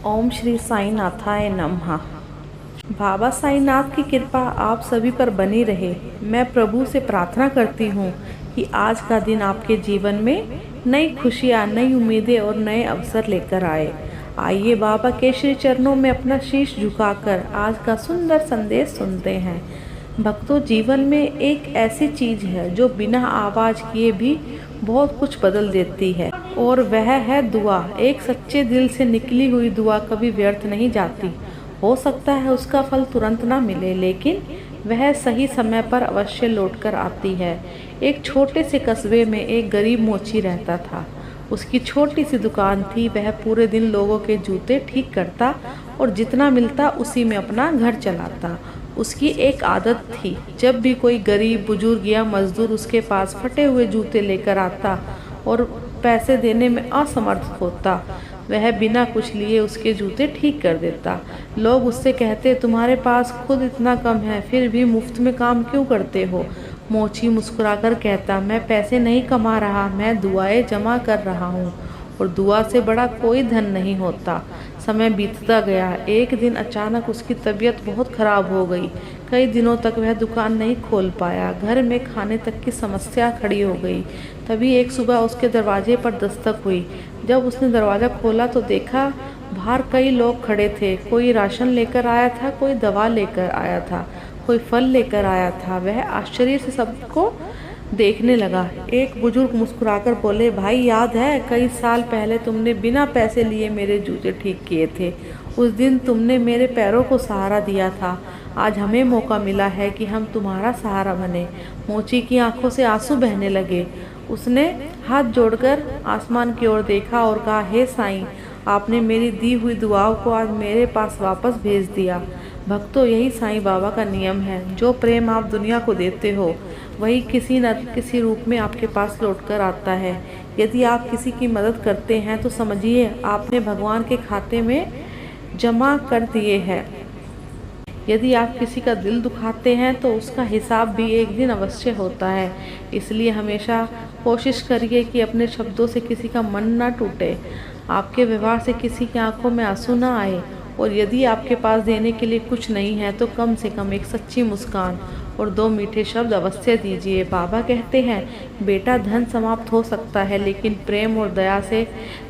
ओम श्री साईं नाथाय नमः। बाबा साईंनाथ की कृपा आप सभी पर बनी रहे। मैं प्रभु से प्रार्थना करती हूँ कि आज का दिन आपके जीवन में नई खुशियाँ, नई उम्मीदें और नए अवसर लेकर आए। आइए बाबा के श्री चरणों में अपना शीश झुकाकर आज का सुंदर संदेश सुनते हैं। भक्तों, जीवन में एक ऐसी चीज है जो बिना आवाज किए भी बहुत कुछ बदल देती है, और वह है दुआ। एक सच्चे दिल से निकली हुई दुआ कभी व्यर्थ नहीं जाती। हो सकता है उसका फल तुरंत ना मिले, लेकिन वह सही समय पर अवश्य लौटकर आती है। एक छोटे से कस्बे में एक गरीब मोची रहता था। उसकी छोटी सी दुकान थी। वह पूरे दिन लोगों के जूते ठीक करता और जितना मिलता उसी में अपना घर चलाता। उसकी एक आदत थी, जब भी कोई गरीब, बुजुर्ग या मजदूर उसके पास फटे हुए जूते लेकर आता और पैसे देने में असमर्थ होता, वह बिना कुछ लिए उसके जूते ठीक कर देता। लोग उससे कहते, तुम्हारे पास खुद इतना कम है, फिर भी मुफ्त में काम क्यों करते हो? मोची मुस्कुराकर कहता, मैं पैसे नहीं कमा रहा, मैं दुआएं जमा कर रहा हूँ, और दुआ से बड़ा कोई धन नहीं होता। समय बीतता गया। एक दिन अचानक उसकी तबीयत बहुत खराब हो गई। कई दिनों तक वह दुकान नहीं खोल पाया। घर में खाने तक की समस्या खड़ी हो गई। तभी एक सुबह उसके दरवाजे पर दस्तक हुई। जब उसने दरवाज़ा खोला तो देखा बाहर कई लोग खड़े थे। कोई राशन लेकर आया था, कोई दवा लेकर आया था, कोई फल लेकर आया था। वह आश्चर्य से सबको देखने लगा। एक बुजुर्ग मुस्कुराकर बोले, भाई याद है कई साल पहले तुमने बिना पैसे लिए मेरे जूते ठीक किए थे। उस दिन तुमने मेरे पैरों को सहारा दिया था। आज हमें मौका मिला है कि हम तुम्हारा सहारा बने। मोची की आंखों से आंसू बहने लगे। उसने हाथ जोड़कर आसमान की ओर देखा और कहा, हे साईं, आपने मेरी दी हुई दुआओं को आज मेरे पास वापस भेज दिया। भक्तों, यही साईं बाबा का नियम है। जो प्रेम आप दुनिया को देते हो वही किसी न किसी रूप में आपके पास लौटकर आता है। यदि आप किसी की मदद करते हैं तो समझिए आपने भगवान के खाते में जमा कर दिए हैं। यदि आप किसी का दिल दुखाते हैं तो उसका हिसाब भी एक दिन अवश्य होता है। इसलिए हमेशा कोशिश करिए कि अपने शब्दों से किसी का मन ना टूटे, आपके व्यवहार से किसी की आंखों में आंसू ना आए। और यदि आपके पास देने के लिए कुछ नहीं है तो कम से कम एक सच्ची मुस्कान और 2 मीठे शब्द अवश्य दीजिए। बाबा कहते हैं, बेटा, धन समाप्त हो सकता है, लेकिन प्रेम और दया से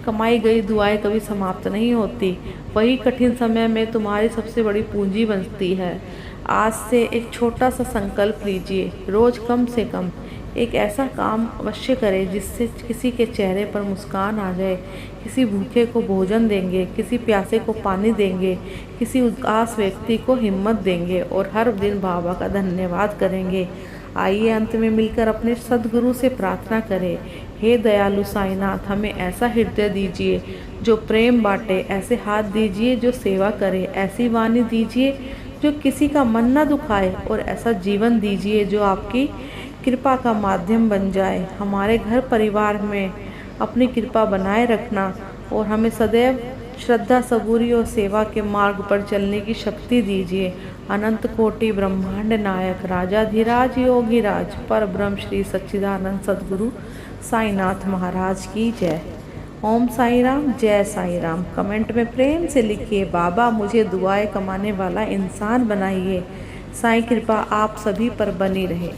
कमाई गई दुआएं कभी समाप्त नहीं होती। वही कठिन समय में तुम्हारी सबसे बड़ी पूंजी बनती है। आज से एक छोटा सा संकल्प लीजिए। रोज कम से कम एक ऐसा काम अवश्य करें जिससे किसी के चेहरे पर मुस्कान आ जाए। किसी भूखे को भोजन देंगे, किसी प्यासे को पानी देंगे, किसी उदास व्यक्ति को हिम्मत देंगे और हर दिन बाबा का धन्यवाद करेंगे। आइए अंत में मिलकर अपने सद्गुरु से प्रार्थना करें, हे दयालु साईनाथ, हमें ऐसा हृदय दीजिए जो प्रेम बांटे, ऐसे हाथ दीजिए जो सेवा करे, ऐसी वाणी दीजिए जो किसी का मन न दुखाए, और ऐसा जीवन दीजिए जो आपकी कृपा का माध्यम बन जाए। हमारे घर परिवार में अपनी कृपा बनाए रखना और हमें सदैव श्रद्धा, सबूरी और सेवा के मार्ग पर चलने की शक्ति दीजिए। अनंत कोटि ब्रह्मांड नायक, राजाधिराज योगीराज, पर ब्रह्म श्री सच्चिदानंद सद्गुरु साईनाथ महाराज की जय। ओम साई राम, जय साई राम। कमेंट में प्रेम से लिखिए, बाबा मुझे दुआएं कमाने वाला इंसान बनाइए। साईं कृपा आप सभी पर बनी रहे।